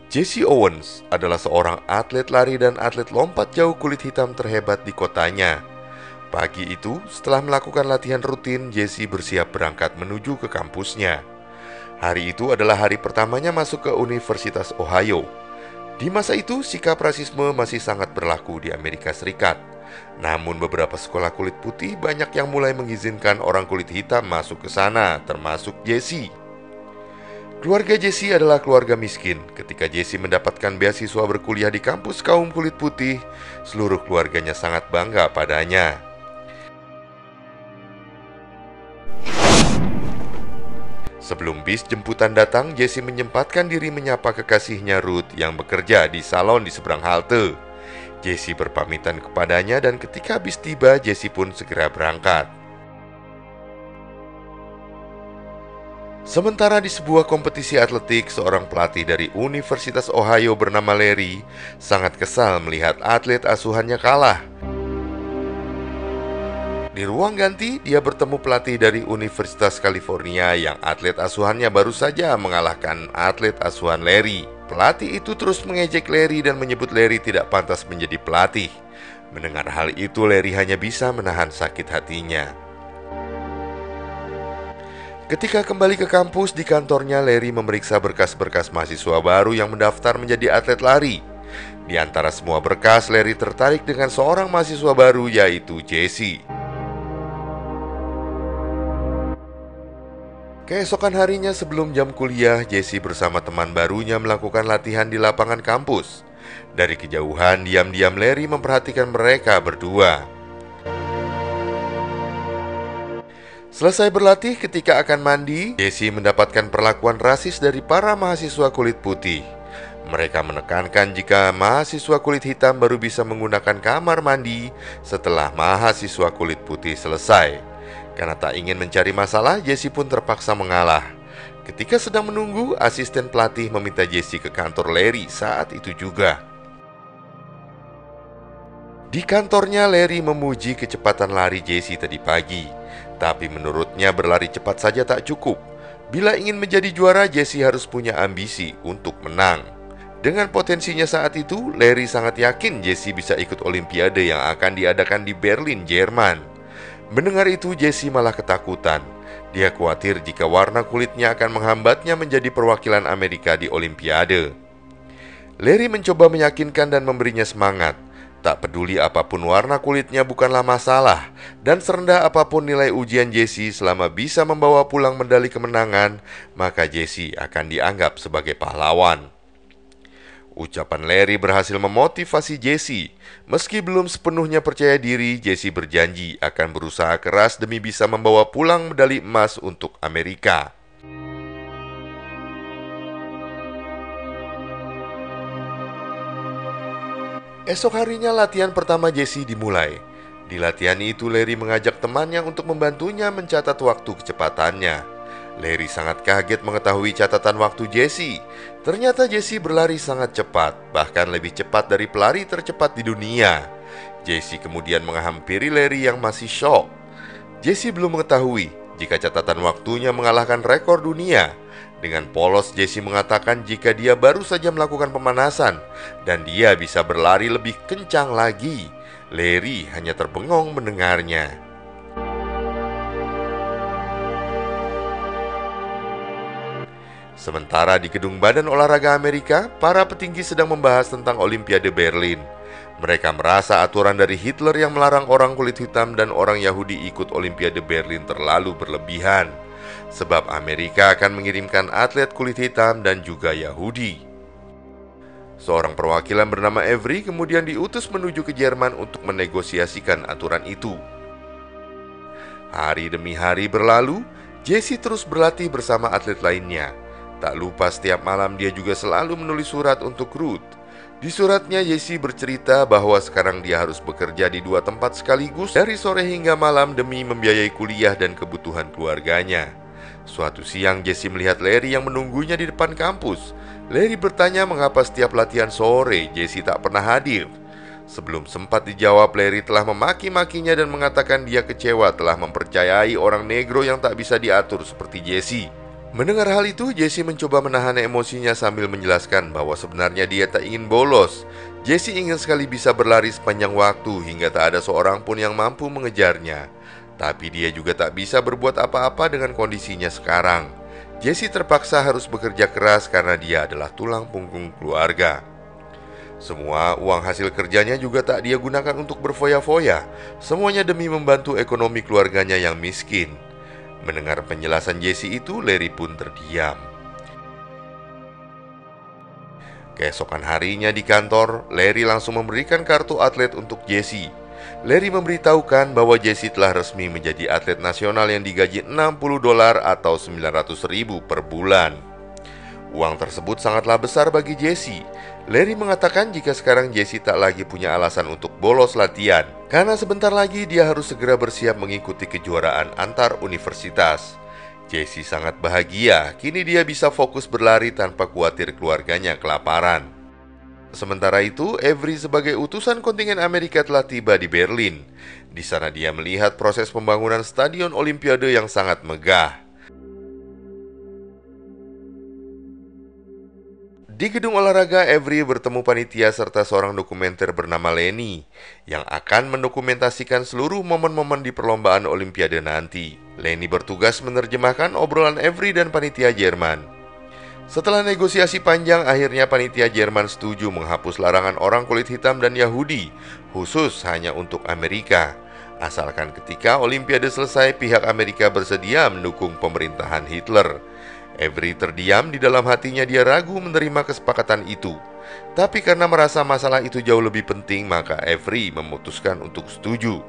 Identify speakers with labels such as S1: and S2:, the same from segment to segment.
S1: Jesse Owens adalah seorang atlet lari dan atlet lompat jauh kulit hitam terhebat di kotanya. Pagi itu, setelah melakukan latihan rutin, Jesse bersiap berangkat menuju ke kampusnya. Hari itu adalah hari pertamanya masuk ke Universitas Ohio. Di masa itu, sikap rasisme masih sangat berlaku di Amerika Serikat. Namun beberapa sekolah kulit putih banyak yang mulai mengizinkan orang kulit hitam masuk ke sana, termasuk Jesse. Keluarga Jesse adalah keluarga miskin. Ketika Jesse mendapatkan beasiswa berkuliah di kampus kaum kulit putih, seluruh keluarganya sangat bangga padanya. Sebelum bis jemputan datang, Jesse menyempatkan diri menyapa kekasihnya Ruth yang bekerja di salon di seberang halte. Jesse berpamitan kepadanya dan ketika bis tiba, Jesse pun segera berangkat. Sementara di sebuah kompetisi atletik, seorang pelatih dari Universitas Ohio bernama Larry sangat kesal melihat atlet asuhannya kalah. Di ruang ganti, dia bertemu pelatih dari Universitas California yang atlet asuhannya baru saja mengalahkan atlet asuhan Larry. Pelatih itu terus mengejek Larry dan menyebut Larry tidak pantas menjadi pelatih. Mendengar hal itu, Larry hanya bisa menahan sakit hatinya. Ketika kembali ke kampus, di kantornya Larry memeriksa berkas-berkas mahasiswa baru yang mendaftar menjadi atlet lari. Di antara semua berkas, Larry tertarik dengan seorang mahasiswa baru yaitu Jesse. Keesokan harinya sebelum jam kuliah, Jesse bersama teman barunya melakukan latihan di lapangan kampus. Dari kejauhan, diam-diam Larry memperhatikan mereka berdua. Selesai berlatih, ketika akan mandi, Jesse mendapatkan perlakuan rasis dari para mahasiswa kulit putih. Mereka menekankan jika mahasiswa kulit hitam baru bisa menggunakan kamar mandi setelah mahasiswa kulit putih selesai. Karena tak ingin mencari masalah, Jesse pun terpaksa mengalah. Ketika sedang menunggu, asisten pelatih meminta Jesse ke kantor Larry saat itu juga. Di kantornya, Larry memuji kecepatan lari Jesse tadi pagi. Tapi menurutnya berlari cepat saja tak cukup. Bila ingin menjadi juara, Jesse harus punya ambisi untuk menang. Dengan potensinya saat itu, Larry sangat yakin Jesse bisa ikut Olimpiade yang akan diadakan di Berlin, Jerman. Mendengar itu, Jesse malah ketakutan. Dia khawatir jika warna kulitnya akan menghambatnya menjadi perwakilan Amerika di Olimpiade. Larry mencoba meyakinkan dan memberinya semangat. Tak peduli apapun warna kulitnya bukanlah masalah, dan serendah apapun nilai ujian Jesse selama bisa membawa pulang medali kemenangan, maka Jesse akan dianggap sebagai pahlawan. Ucapan Larry berhasil memotivasi Jesse. Meski belum sepenuhnya percaya diri, Jesse berjanji akan berusaha keras demi bisa membawa pulang medali emas untuk Amerika. Esok harinya latihan pertama Jesse dimulai. Di latihan itu Larry mengajak temannya untuk membantunya mencatat waktu kecepatannya. Larry sangat kaget mengetahui catatan waktu Jesse. Ternyata Jesse berlari sangat cepat, bahkan lebih cepat dari pelari tercepat di dunia. Jesse kemudian menghampiri Larry yang masih syok. Jesse belum mengetahui jika catatan waktunya mengalahkan rekor dunia. Dengan polos Jesse mengatakan jika dia baru saja melakukan pemanasan dan dia bisa berlari lebih kencang lagi. Larry hanya terbengong mendengarnya. Sementara di gedung Badan Olahraga Amerika, para petinggi sedang membahas tentang Olimpiade Berlin. Mereka merasa aturan dari Hitler yang melarang orang kulit hitam dan orang Yahudi ikut Olimpiade Berlin terlalu berlebihan. Sebab Amerika akan mengirimkan atlet kulit hitam dan juga Yahudi. Seorang perwakilan bernama Avery kemudian diutus menuju ke Jerman untuk menegosiasikan aturan itu. Hari demi hari berlalu, Jesse terus berlatih bersama atlet lainnya. Tak lupa setiap malam dia juga selalu menulis surat untuk Ruth. Di suratnya Jesse bercerita bahwa sekarang dia harus bekerja di 2 tempat sekaligus dari sore hingga malam demi membiayai kuliah dan kebutuhan keluarganya. Suatu siang Jesse melihat Larry yang menunggunya di depan kampus. Larry bertanya mengapa setiap latihan sore Jesse tak pernah hadir. Sebelum sempat dijawab, Larry telah memaki-makinya dan mengatakan dia kecewa telah mempercayai orang negro yang tak bisa diatur seperti Jesse. Mendengar hal itu, Jesse mencoba menahan emosinya sambil menjelaskan bahwa sebenarnya dia tak ingin bolos. Jesse ingin sekali bisa berlari sepanjang waktu hingga tak ada seorang pun yang mampu mengejarnya. Tapi dia juga tak bisa berbuat apa-apa dengan kondisinya sekarang. Jesse terpaksa harus bekerja keras karena dia adalah tulang punggung keluarga. Semua uang hasil kerjanya juga tak dia gunakan untuk berfoya-foya. Semuanya demi membantu ekonomi keluarganya yang miskin. Mendengar penjelasan Jesse itu, Larry pun terdiam. Keesokan harinya di kantor, Larry langsung memberikan kartu atlet untuk Jesse. Larry memberitahukan bahwa Jesse telah resmi menjadi atlet nasional yang digaji $60 atau 900.000 per bulan. Uang tersebut sangatlah besar bagi Jesse. Larry mengatakan jika sekarang Jesse tak lagi punya alasan untuk bolos latihan, karena sebentar lagi dia harus segera bersiap mengikuti kejuaraan antar universitas. Jesse sangat bahagia, kini dia bisa fokus berlari tanpa khawatir keluarganya kelaparan. Sementara itu, Avery sebagai utusan kontingen Amerika telah tiba di Berlin. Di sana dia melihat proses pembangunan stadion Olimpiade yang sangat megah. Di gedung olahraga, Avery bertemu panitia serta seorang dokumenter bernama Lenny yang akan mendokumentasikan seluruh momen-momen di perlombaan Olimpiade nanti. Lenny bertugas menerjemahkan obrolan Avery dan panitia Jerman. Setelah negosiasi panjang, akhirnya panitia Jerman setuju menghapus larangan orang kulit hitam dan Yahudi, khusus hanya untuk Amerika. Asalkan ketika Olimpiade selesai, pihak Amerika bersedia mendukung pemerintahan Hitler. Avery terdiam, di dalam hatinya dia ragu menerima kesepakatan itu. Tapi karena merasa masalah itu jauh lebih penting, maka Avery memutuskan untuk setuju.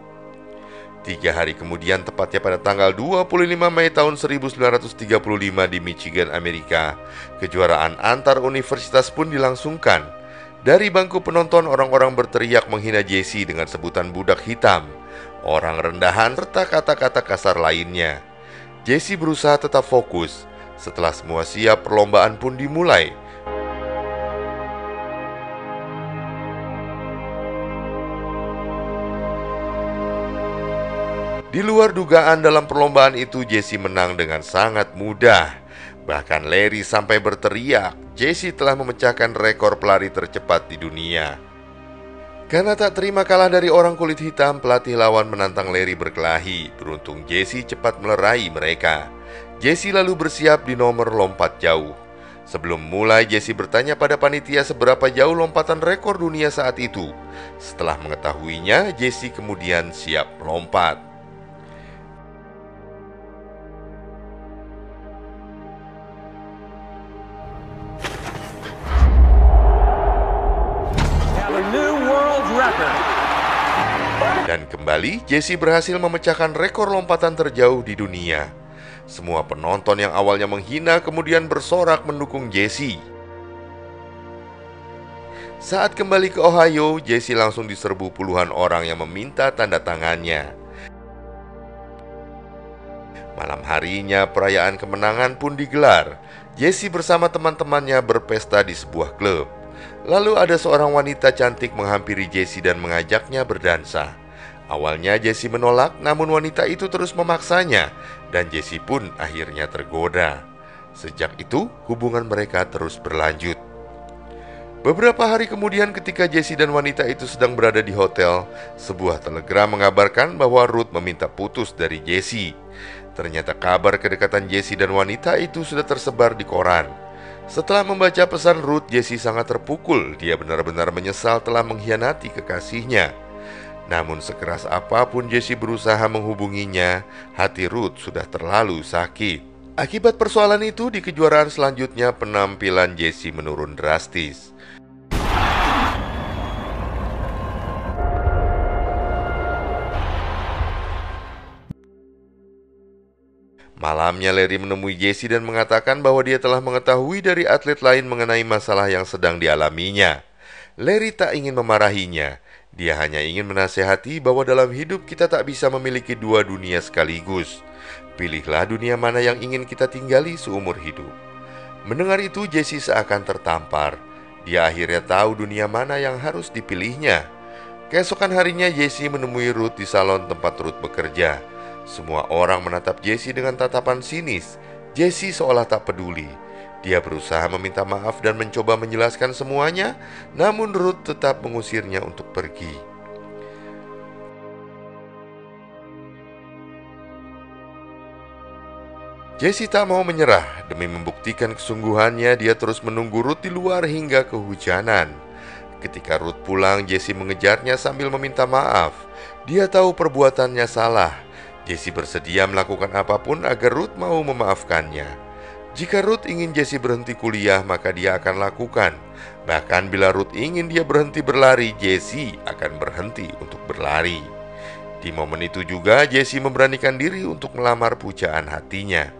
S1: 3 hari kemudian, tepatnya pada tanggal 25 Mei tahun 1935 di Michigan, Amerika, kejuaraan antar universitas pun dilangsungkan. Dari bangku penonton, orang-orang berteriak menghina Jesse dengan sebutan budak hitam, orang rendahan, serta kata-kata kasar lainnya. Jesse berusaha tetap fokus. Setelah semua siap, perlombaan pun dimulai. Di luar dugaan, dalam perlombaan itu Jesse menang dengan sangat mudah. Bahkan Larry sampai berteriak, Jesse telah memecahkan rekor pelari tercepat di dunia. Karena tak terima kalah dari orang kulit hitam, pelatih lawan menantang Larry berkelahi. Beruntung Jesse cepat melerai mereka. Jesse lalu bersiap di nomor lompat jauh. Sebelum mulai, Jesse bertanya pada panitia seberapa jauh lompatan rekor dunia saat itu. Setelah mengetahuinya, Jesse kemudian siap melompat. Dan kembali, Jesse berhasil memecahkan rekor lompatan terjauh di dunia. Semua penonton yang awalnya menghina kemudian bersorak mendukung Jesse. Saat kembali ke Ohio, Jesse langsung diserbu puluhan orang yang meminta tanda tangannya. Malam harinya, perayaan kemenangan pun digelar. Jesse bersama teman-temannya berpesta di sebuah klub. Lalu ada seorang wanita cantik menghampiri Jesse dan mengajaknya berdansa. Awalnya Jesse menolak, namun wanita itu terus memaksanya, dan Jesse pun akhirnya tergoda. Sejak itu, hubungan mereka terus berlanjut. Beberapa hari kemudian, ketika Jesse dan wanita itu sedang berada di hotel, sebuah telegram mengabarkan bahwa Ruth meminta putus dari Jesse. Ternyata kabar kedekatan Jesse dan wanita itu sudah tersebar di koran. Setelah membaca pesan Ruth, Jesse sangat terpukul. Dia benar-benar menyesal telah mengkhianati kekasihnya. Namun sekeras apapun Jesse berusaha menghubunginya, hati Ruth sudah terlalu sakit. Akibat persoalan itu, di kejuaraan selanjutnya penampilan Jesse menurun drastis. Malamnya Larry menemui Jesse dan mengatakan bahwa dia telah mengetahui dari atlet lain mengenai masalah yang sedang dialaminya. Larry tak ingin memarahinya. Dia hanya ingin menasehati bahwa dalam hidup kita tak bisa memiliki dua dunia sekaligus. Pilihlah dunia mana yang ingin kita tinggali seumur hidup. Mendengar itu, Jesse seakan tertampar. Dia akhirnya tahu dunia mana yang harus dipilihnya. Keesokan harinya, Jesse menemui Ruth di salon tempat Ruth bekerja. Semua orang menatap Jesse dengan tatapan sinis. Jessie seolah tak peduli. Dia berusaha meminta maaf dan mencoba menjelaskan semuanya, namun Ruth tetap mengusirnya untuk pergi. Jessie tak mau menyerah. Demi membuktikan kesungguhannya, dia terus menunggu Ruth di luar hingga kehujanan. Ketika Ruth pulang, Jessie mengejarnya sambil meminta maaf. Dia tahu perbuatannya salah. Jessie bersedia melakukan apapun agar Ruth mau memaafkannya. Jika Ruth ingin Jessie berhenti kuliah, maka dia akan lakukan. Bahkan bila Ruth ingin dia berhenti berlari, Jessie akan berhenti untuk berlari. Di momen itu juga Jessie memberanikan diri untuk melamar pujaan hatinya.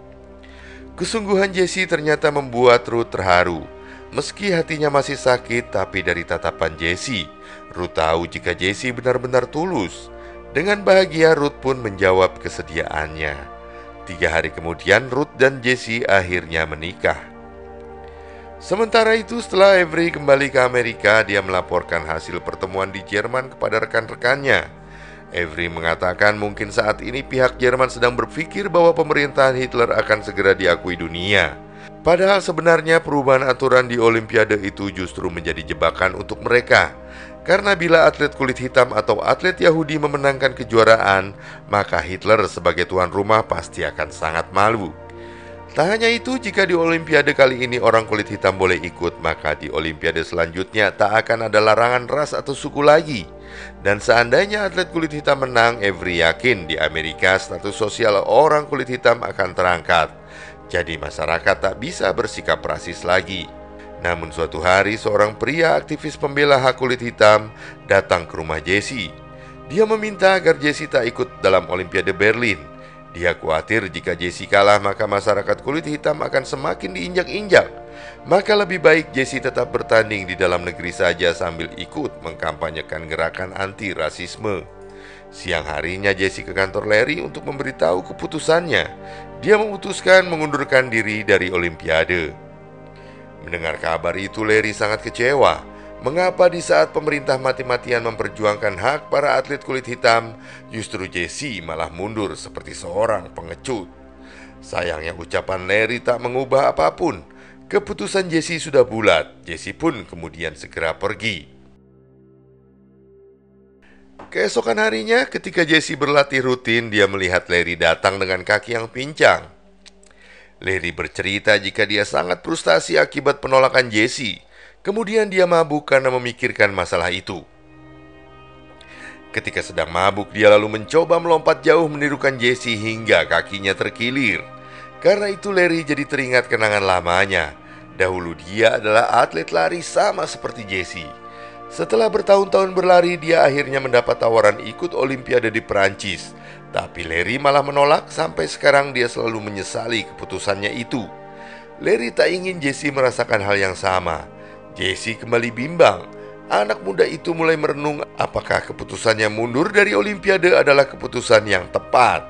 S1: Kesungguhan Jessie ternyata membuat Ruth terharu. Meski hatinya masih sakit, tapi dari tatapan Jessie, Ruth tahu jika Jessie benar-benar tulus. Dengan bahagia, Ruth pun menjawab kesediaannya. 3 hari kemudian, Ruth dan Jessie akhirnya menikah. Sementara itu, setelah Avery kembali ke Amerika, dia melaporkan hasil pertemuan di Jerman kepada rekan-rekannya. Avery mengatakan mungkin saat ini pihak Jerman sedang berpikir bahwa pemerintahan Hitler akan segera diakui dunia. Padahal sebenarnya perubahan aturan di Olimpiade itu justru menjadi jebakan untuk mereka. Karena bila atlet kulit hitam atau atlet Yahudi memenangkan kejuaraan, maka Hitler sebagai tuan rumah pasti akan sangat malu. Tak hanya itu, jika di Olimpiade kali ini orang kulit hitam boleh ikut, maka di Olimpiade selanjutnya tak akan ada larangan ras atau suku lagi. Dan seandainya atlet kulit hitam menang, Avery yakin di Amerika status sosial orang kulit hitam akan terangkat. Jadi masyarakat tak bisa bersikap rasis lagi. Namun suatu hari seorang pria aktivis pembela hak kulit hitam datang ke rumah Jessie. Dia meminta agar Jessie tak ikut dalam Olimpiade Berlin. Dia khawatir jika Jessie kalah maka masyarakat kulit hitam akan semakin diinjak-injak. Maka lebih baik Jessie tetap bertanding di dalam negeri saja sambil ikut mengkampanyekan gerakan anti-rasisme. Siang harinya Jessie ke kantor Larry untuk memberitahu keputusannya. Dia memutuskan mengundurkan diri dari Olimpiade. Mendengar kabar itu, Larry sangat kecewa. Mengapa di saat pemerintah mati-matian memperjuangkan hak para atlet kulit hitam, justru Jessie malah mundur seperti seorang pengecut? Sayangnya ucapan Larry tak mengubah apapun. Keputusan Jessie sudah bulat. Jessie pun kemudian segera pergi. Keesokan harinya, ketika Jessie berlatih rutin, dia melihat Larry datang dengan kaki yang pincang. Larry bercerita jika dia sangat frustasi akibat penolakan Jessie. Kemudian dia mabuk karena memikirkan masalah itu. Ketika sedang mabuk, dia lalu mencoba melompat jauh menirukan Jessie hingga kakinya terkilir. Karena itu Larry jadi teringat kenangan lamanya. Dahulu dia adalah atlet lari sama seperti Jessie. Setelah bertahun-tahun berlari, dia akhirnya mendapat tawaran ikut Olimpiade di Perancis. Tapi Larry malah menolak. Sampai sekarang dia selalu menyesali keputusannya itu. Larry tak ingin Jessie merasakan hal yang sama. Jessie kembali bimbang. Anak muda itu mulai merenung apakah keputusannya mundur dari Olimpiade adalah keputusan yang tepat.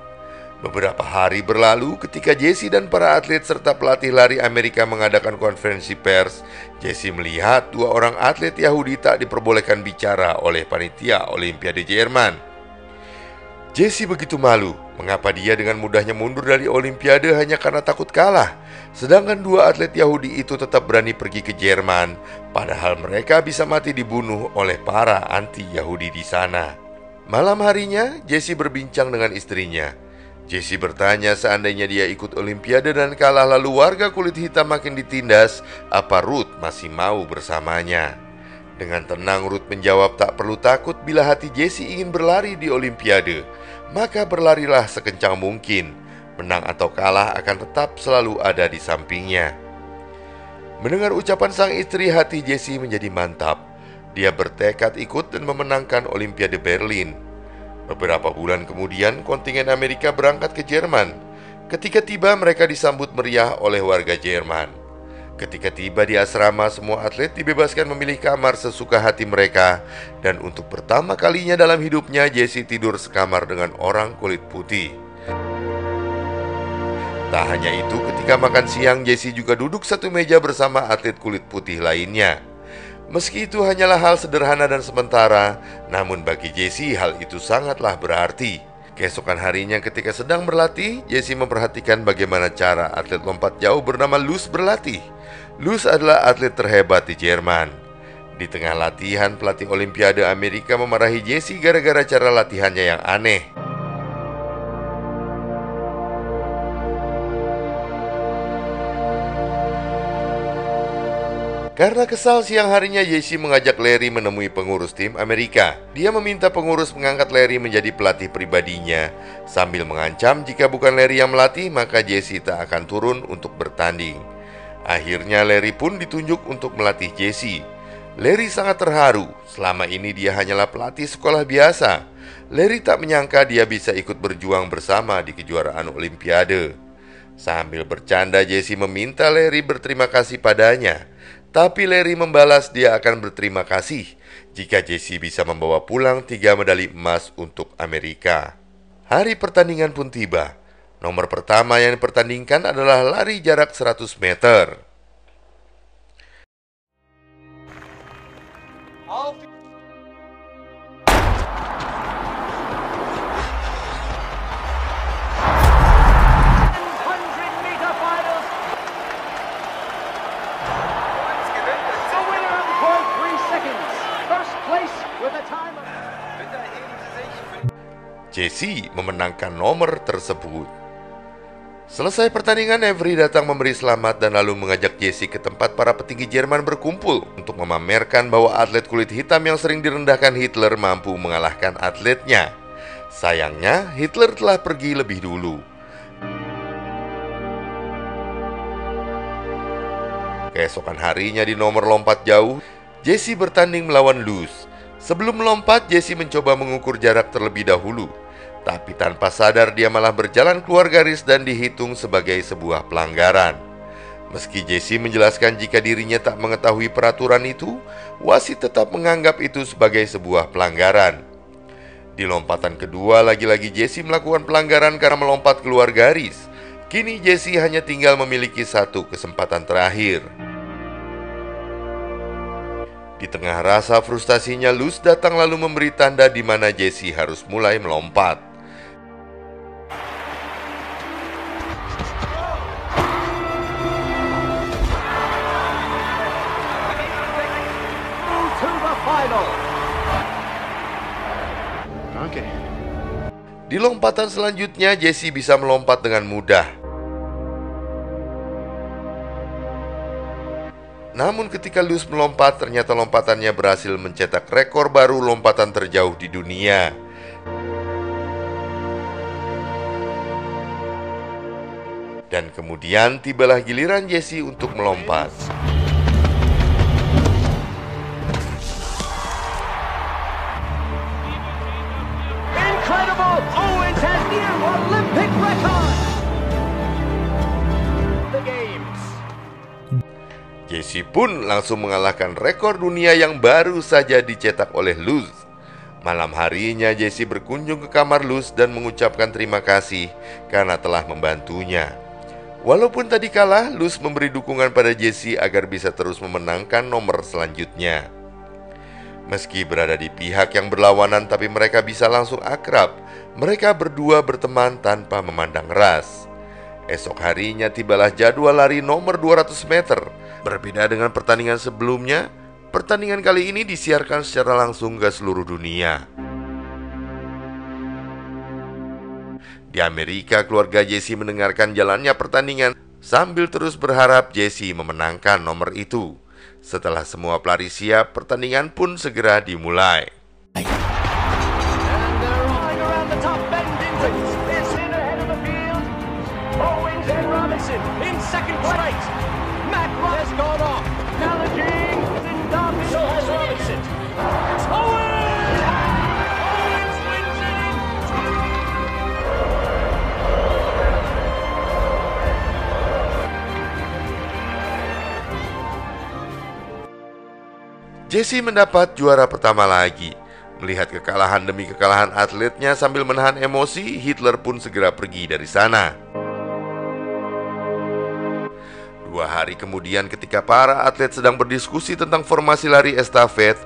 S1: Beberapa hari berlalu ketika Jessie dan para atlet serta pelatih lari Amerika mengadakan konferensi pers. Jessie melihat 2 orang atlet Yahudi tak diperbolehkan bicara oleh panitia Olimpiade Jerman. Jessie begitu malu. Mengapa dia dengan mudahnya mundur dari Olimpiade hanya karena takut kalah, sedangkan 2 atlet Yahudi itu tetap berani pergi ke Jerman, padahal mereka bisa mati dibunuh oleh para anti-Yahudi di sana. Malam harinya, Jessie berbincang dengan istrinya. Jessie bertanya seandainya dia ikut Olimpiade dan kalah lalu warga kulit hitam makin ditindas, apa Ruth masih mau bersamanya? Dengan tenang Ruth menjawab tak perlu takut bila hati Jessie ingin berlari di Olimpiade. Maka berlarilah sekencang mungkin. Menang atau kalah akan tetap selalu ada di sampingnya. Mendengar ucapan sang istri, hati Jessie menjadi mantap. Dia bertekad ikut dan memenangkan Olimpiade Berlin. Beberapa bulan kemudian, kontingen Amerika berangkat ke Jerman. Ketika tiba, mereka disambut meriah oleh warga Jerman. Ketika tiba di asrama, semua atlet dibebaskan memilih kamar sesuka hati mereka. Dan untuk pertama kalinya dalam hidupnya, Jessie tidur sekamar dengan orang kulit putih. Tak hanya itu, ketika makan siang, Jessie juga duduk satu meja bersama atlet kulit putih lainnya. Meski itu hanyalah hal sederhana dan sementara, namun bagi Jessie hal itu sangatlah berarti. Keesokan harinya ketika sedang berlatih, Jesse memperhatikan bagaimana cara atlet lompat jauh bernama Luz berlatih. Luz adalah atlet terhebat di Jerman. Di tengah latihan, pelatih Olimpiade Amerika memarahi Jesse gara-gara cara latihannya yang aneh. Karena kesal, siang harinya Jesse mengajak Larry menemui pengurus tim Amerika. Dia meminta pengurus mengangkat Larry menjadi pelatih pribadinya, sambil mengancam jika bukan Larry yang melatih, maka Jesse tak akan turun untuk bertanding. Akhirnya Larry pun ditunjuk untuk melatih Jesse. Larry sangat terharu, selama ini dia hanyalah pelatih sekolah biasa. Larry tak menyangka dia bisa ikut berjuang bersama di kejuaraan Olimpiade. Sambil bercanda, Jesse meminta Larry berterima kasih padanya. Tapi Larry membalas dia akan berterima kasih jika Jesse bisa membawa pulang 3 medali emas untuk Amerika. Hari pertandingan pun tiba. Nomor pertama yang dipertandingkan adalah lari jarak 100 meter. Jesse memenangkan nomor tersebut. Selesai pertandingan, Avery datang memberi selamat dan lalu mengajak Jesse ke tempat para petinggi Jerman berkumpul untuk memamerkan bahwa atlet kulit hitam yang sering direndahkan Hitler mampu mengalahkan atletnya. Sayangnya, Hitler telah pergi lebih dulu. Keesokan harinya di nomor lompat jauh, Jesse bertanding melawan Luz. Sebelum melompat, Jesse mencoba mengukur jarak terlebih dahulu. Tapi tanpa sadar dia malah berjalan keluar garis dan dihitung sebagai sebuah pelanggaran. Meski Jesse menjelaskan jika dirinya tak mengetahui peraturan itu, wasit tetap menganggap itu sebagai sebuah pelanggaran. Di lompatan kedua, lagi-lagi Jesse melakukan pelanggaran karena melompat keluar garis. Kini Jesse hanya tinggal memiliki satu kesempatan terakhir. Di tengah rasa frustasinya, Luz datang lalu memberi tanda di mana Jesse harus mulai melompat. Di lompatan selanjutnya, Jesse bisa melompat dengan mudah. Namun ketika Luz melompat, ternyata lompatannya berhasil mencetak rekor baru lompatan terjauh di dunia. Dan kemudian tibalah giliran Jesse untuk melompat.
S2: Owens has new Olympic record. The Games.
S1: Jesse pun langsung mengalahkan rekor dunia yang baru saja dicetak oleh Luz. Malam harinya Jesse berkunjung ke kamar Luz dan mengucapkan terima kasih karena telah membantunya. Walaupun tadi kalah, Luz memberi dukungan pada Jesse agar bisa terus memenangkan nomor selanjutnya. Meski berada di pihak yang berlawanan, tapi mereka bisa langsung akrab. Mereka berdua berteman tanpa memandang ras. Esok harinya tibalah jadwal lari nomor 200 meter. Berbeda dengan pertandingan sebelumnya, pertandingan kali ini disiarkan secara langsung ke seluruh dunia. Di Amerika, keluarga Jesse mendengarkan jalannya pertandingan sambil terus berharap Jesse memenangkan nomor itu. Setelah semua pelari siap, pertandingan pun segera dimulai. Jesse mendapat juara pertama lagi. Melihat kekalahan demi kekalahan atletnya sambil menahan emosi, Hitler pun segera pergi dari sana. 2 hari kemudian ketika para atlet sedang berdiskusi tentang formasi lari estafet,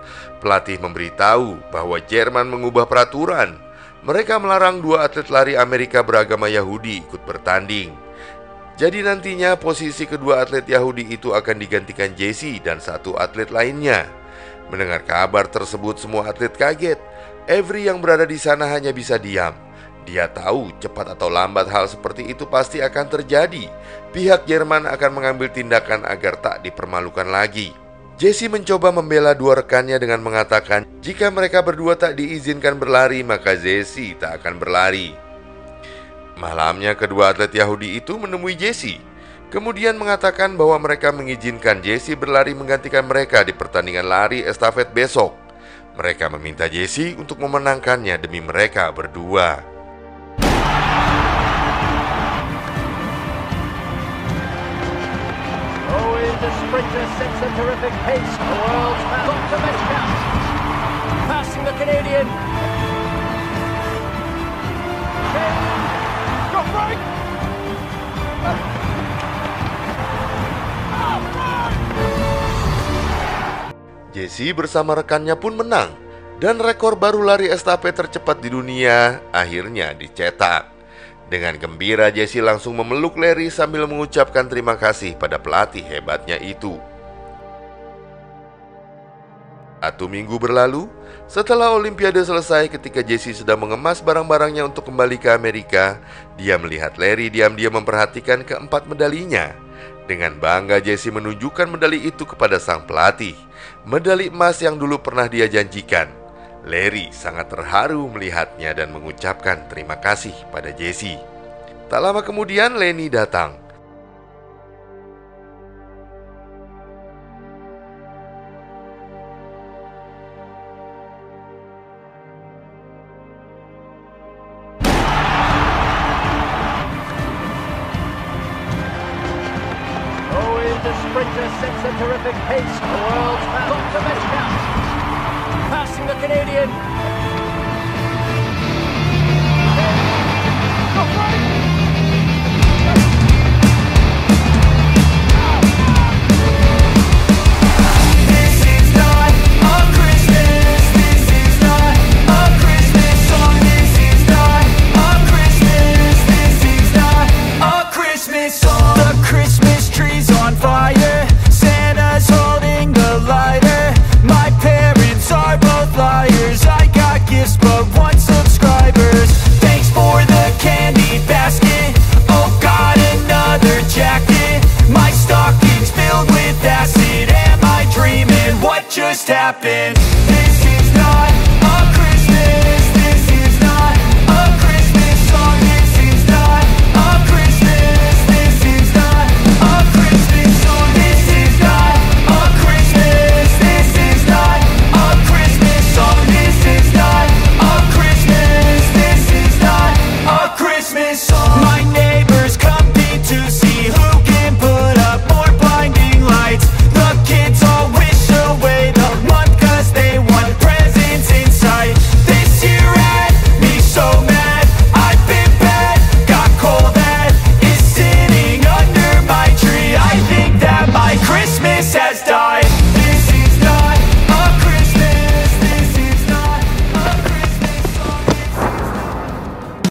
S1: pelatih memberitahu bahwa Jerman mengubah peraturan. mereka melarang 2 atlet lari Amerika beragama Yahudi ikut bertanding. Jadi nantinya posisi kedua atlet Yahudi itu akan digantikan Jesse dan 1 atlet lainnya. Mendengar kabar tersebut, semua atlet kaget. Avery yang berada di sana hanya bisa diam. Dia tahu cepat atau lambat hal seperti itu pasti akan terjadi. Pihak Jerman akan mengambil tindakan agar tak dipermalukan lagi. Jesse mencoba membela 2 rekannya dengan mengatakan jika mereka berdua tak diizinkan berlari, maka Jesse tak akan berlari. Malamnya kedua atlet Yahudi itu menemui Jesse, kemudian mengatakan bahwa mereka mengizinkan Jesse berlari menggantikan mereka di pertandingan lari estafet besok. Mereka meminta Jesse untuk memenangkannya demi mereka berdua.
S2: The sprinter sets a terrific pace. The world's Dr. Metcalf passing the Canadian. Got right.
S1: Jesse bersama rekannya pun menang, dan rekor baru lari estafet tercepat di dunia akhirnya dicetak. Dengan gembira, Jesse langsung memeluk Larry sambil mengucapkan terima kasih pada pelatih hebatnya itu. 1 minggu berlalu, setelah Olimpiade selesai, ketika Jesse sedang mengemas barang-barangnya untuk kembali ke Amerika, dia melihat Larry diam-diam memperhatikan keempat medalinya. Dengan bangga, Jesse menunjukkan medali itu kepada sang pelatih, medali emas yang dulu pernah dia janjikan. Larry sangat terharu melihatnya dan mengucapkan terima kasih pada Jesse. Tak lama kemudian Lenny datang.
S2: The sprinter sets a terrific pace. The world's Dr. Metcalf passing the Canadian. Got right.
S3: This is not a Christmas. This is not a Christmas song. This is not a Christmas. This is not a Christmas song. The Christmas tree's on fire. Santa's holding the lighter. My parents are both liars. I got gifts but 1 subscribers. Thanks for the candy basket. Oh God, another jacket. My stocking's filled with acid. Am I dreaming? What just happened? This is not a Christmas. This is not a Christmas song. This is not a Christmas. This is not a Christmas song. This is not a Christmas. This is not a Christmas song. This is not a Christmas. This is not a Christmas song. My name